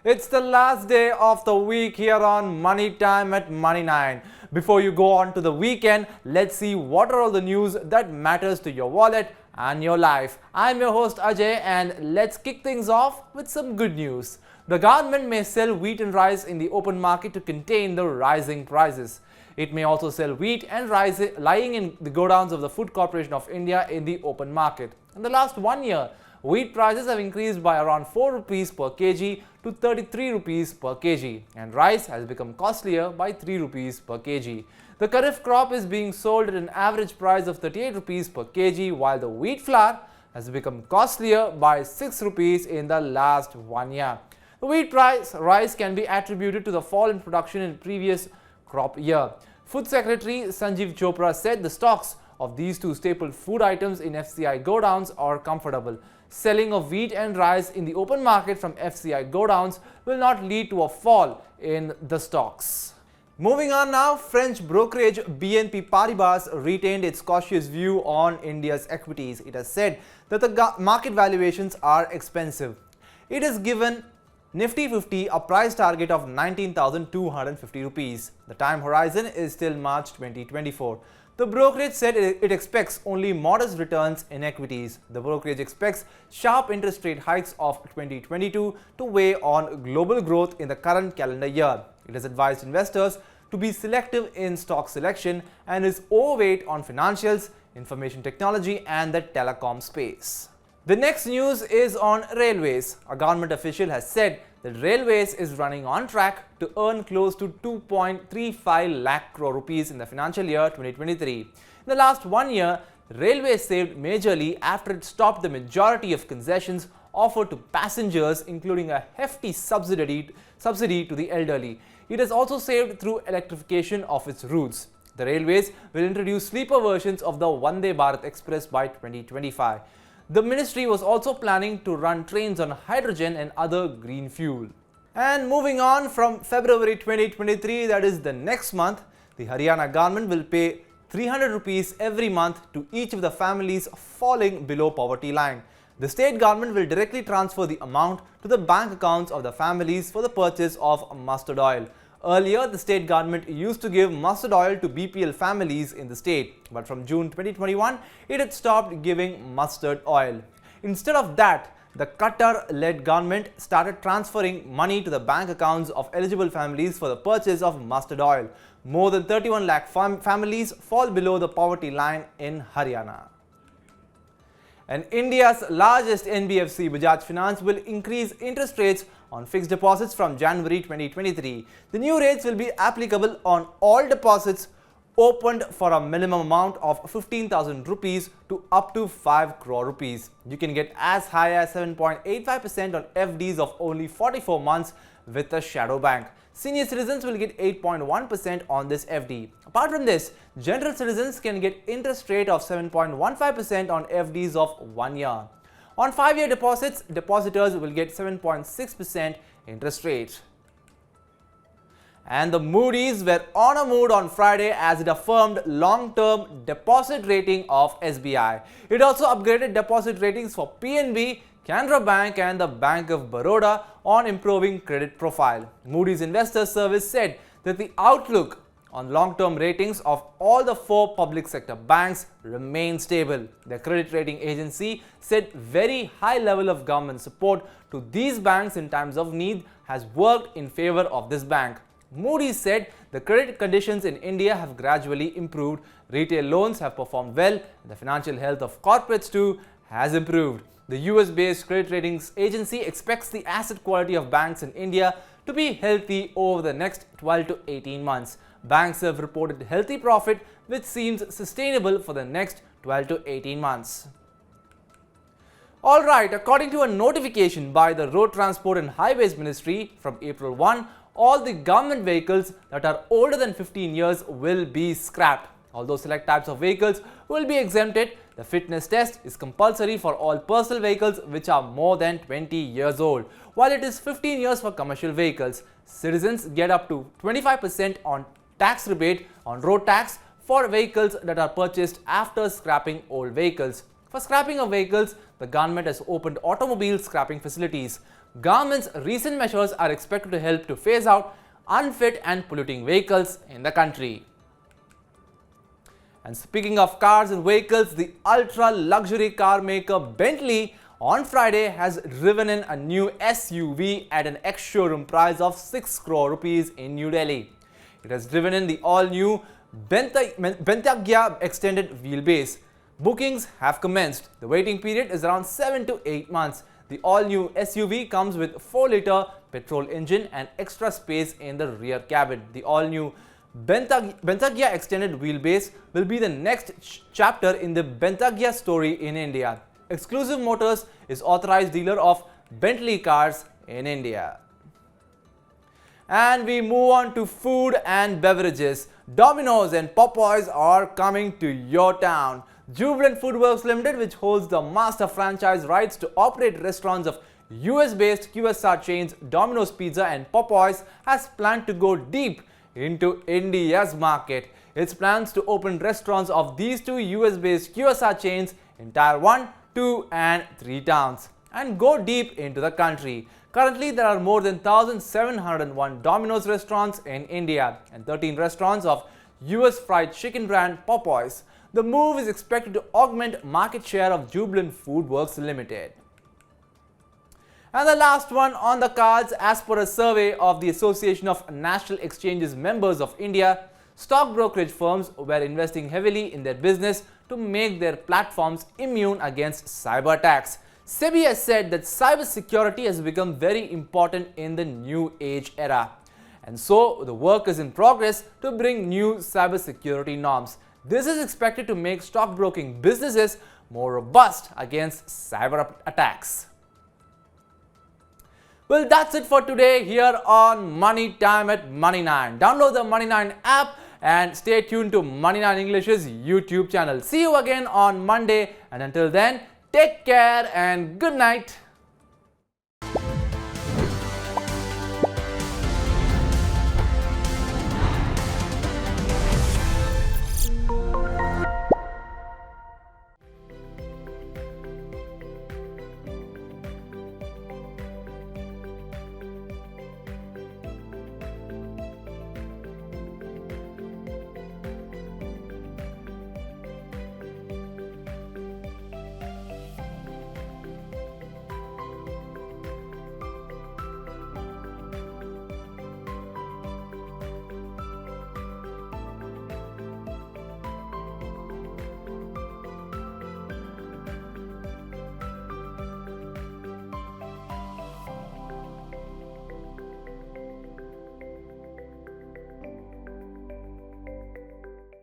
It's the last day of the week here on Money Time at Money9. Before you go on to the weekend, let's see what are all the news that matters to your wallet and your life. I'm your host Ajay and let's kick things off with some good news. The government may sell wheat and rice in the open market to contain the rising prices. It may also sell wheat and rice lying in the godowns of the Food Corporation of India in the open market. In the last 1 year, wheat prices have increased by around 4 rupees per kg to 33 rupees per kg, and rice has become costlier by 3 rupees per kg. The kharif crop is being sold at an average price of 38 rupees per kg, while the wheat flour has become costlier by 6 rupees in the last 1 year. The wheat rise can be attributed to the fall in production in previous crop year. Food Secretary Sanjeev Chopra said the stocks of these two staple food items in FCI godowns are comfortable. Selling of wheat and rice in the open market from FCI godowns will not lead to a fall in the stocks. Moving on now, French brokerage BNP Paribas retained its cautious view on India's equities. It has said that the market valuations are expensive. It has given Nifty 50 a price target of 19,250 rupees. The time horizon is till March 2024. The brokerage said it expects only modest returns in equities. The brokerage expects sharp interest rate hikes of 2022 to weigh on global growth in the current calendar year. It has advised investors to be selective in stock selection and is overweight on financials, information technology and the telecom space. The next news is on railways. A government official has said that railways is running on track to earn close to 2.35 lakh crore rupees in the financial year 2023. In the last 1 year, railways saved majorly after it stopped the majority of concessions offered to passengers, including a hefty subsidy to the elderly. It has also saved through electrification of its routes. The railways will introduce sleeper versions of the Vande Bharat Express by 2025. The ministry was also planning to run trains on hydrogen and other green fuel. And moving on, from February 2023, that is the next month, the Haryana government will pay 300 rupees every month to each of the families falling below poverty line. The state government will directly transfer the amount to the bank accounts of the families for the purchase of mustard oil. Earlier, the state government used to give mustard oil to BPL families in the state, but from June 2021, it had stopped giving mustard oil. Instead of that, the Qatar-led government started transferring money to the bank accounts of eligible families for the purchase of mustard oil. More than 31 lakh families fall below the poverty line in Haryana. And India's largest NBFC, Bajaj Finance, will increase interest rates on fixed deposits from January 2023. The new rates will be applicable on all deposits opened for a minimum amount of 15,000 rupees to up to 5 crore rupees. You can get as high as 7.85% on FDs of only 44 months with a shadow bank. Senior citizens will get 8.1% on this FD. Apart from this, general citizens can get interest rate of 7.15% on FDs of 1 year. On 5-year deposits, depositors will get 7.6% interest rate. And the Moody's were on a mood on Friday as it affirmed long-term deposit rating of SBI. It also upgraded deposit ratings for PNB, Canara Bank and the Bank of Baroda on improving credit profile. Moody's Investor Service said that the outlook on long-term ratings of all the 4 public sector banks remain stable. The credit rating agency said very high level of government support to these banks in times of need has worked in favor of this bank. Moody's said the credit conditions in India have gradually improved, retail loans have performed well, and the financial health of corporates too has improved. The US-based credit ratings agency expects the asset quality of banks in India to be healthy over the next 12 to 18 months. Banks have reported healthy profit, which seems sustainable for the next 12 to 18 months. Alright, according to a notification by the Road Transport and Highways Ministry from April 1, all the government vehicles that are older than 15 years will be scrapped. Although select types of vehicles will be exempted, the fitness test is compulsory for all personal vehicles which are more than 20 years old, while it is 15 years for commercial vehicles. Citizens get up to 25% on tax rebate on road tax for vehicles that are purchased after scrapping old vehicles. For scrapping of vehicles, the government has opened automobile scrapping facilities. Government's recent measures are expected to help to phase out unfit and polluting vehicles in the country. And speaking of cars and vehicles, the ultra-luxury car maker Bentley on Friday has driven in a new SUV at an ex-showroom price of 6 crore rupees in New Delhi. It has driven in the all-new Bentayga extended wheelbase. Bookings have commenced. The waiting period is around 7 to 8 months. The all-new SUV comes with 4-liter petrol engine and extra space in the rear cabin. The all-new Bentayga extended wheelbase will be the next chapter in the Bentayga story in India. Exclusive Motors is authorized dealer of Bentley cars in India. And we move on to food and beverages. Domino's and Popeyes are coming to your town. Jubilant Foodworks Limited, which holds the master franchise rights to operate restaurants of US-based QSR chains Domino's Pizza and Popeyes, has planned to go deep into India's market. Its plans to open restaurants of these two US-based QSR chains in Tier 1, 2 and 3 towns and go deep into the country. Currently, there are more than 1,701 Domino's restaurants in India and 13 restaurants of US fried chicken brand Popeyes. The move is expected to augment market share of Jubilant Foodworks Limited. And the last one on the cards, as per a survey of the Association of National Exchanges Members of India, stock brokerage firms were investing heavily in their business to make their platforms immune against cyber attacks. SEBI has said that cyber security has become very important in the new age era. And so the work is in progress to bring new cyber security norms. This is expected to make stockbroking businesses more robust against cyber attacks. Well, that's it for today here on Money Time at Money9. Download the Money9 app and stay tuned to Money9 English's YouTube channel. See you again on Monday, and until then, take care and good night.